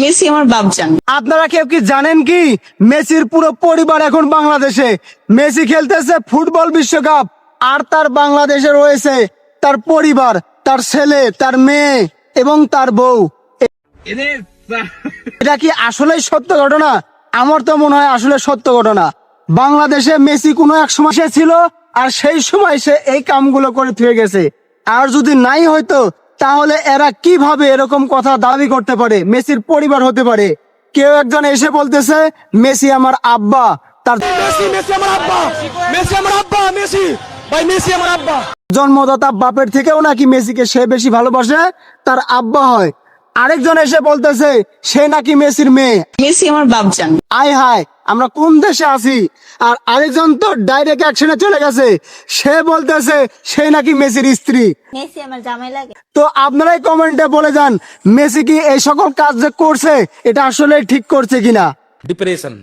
Messi আমার বাপজান। আপনারা কেউ কি জানেন কি মেসির পুরো পরিবার এখন বাংলাদেশে। মেসি খেলতেছে ফুটবল বিশ্বকাপ, আর তার বাংলাদেশে রয়েছে তার পরিবার, তার ছেলে, তার মেয়ে এবং তার বউ। এটা কি আসলেই সত্য ঘটনা? আমার তো মনে হয় আসলে সত্য ঘটনা। বাংলাদেশে মেসি কোনো এক সময় সে ছিল, আর সেই সময় সে এই কামগুলো করে থুয়ে গেছে। আর যদি নাই হয়তো তাহলে এরা কিভাবে এরকম কথা দাবি করতে পারে? মেসির পরিবার হতে পারে। কেউ একজন এসে বলতেছে মেসি আমার আব্বা, তার জন্মদাতা বাপের থেকেও নাকি মেসিকে সে বেশি ভালোবাসে, তার আব্বা হয়। আরেকজন এসে বলতেছে সে নাকি মেসির মেয়ে। মেসি আমার বাপজান। আয় হায়, আমরা কোন দেশে আছি? আর আরেকজন তো ডাইরেক্ট অ্যাকশনে চলে গেছে, সে বলতেছে সে নাকি মেসির স্ত্রী। মেসি আমার জামাই লাগে। তো আপনারাই কমেন্টে বলে যান মেসি কি এই সকল কাজ যে করছে এটা আসলে ঠিক করছে কিনা। ডিপ্রেশন।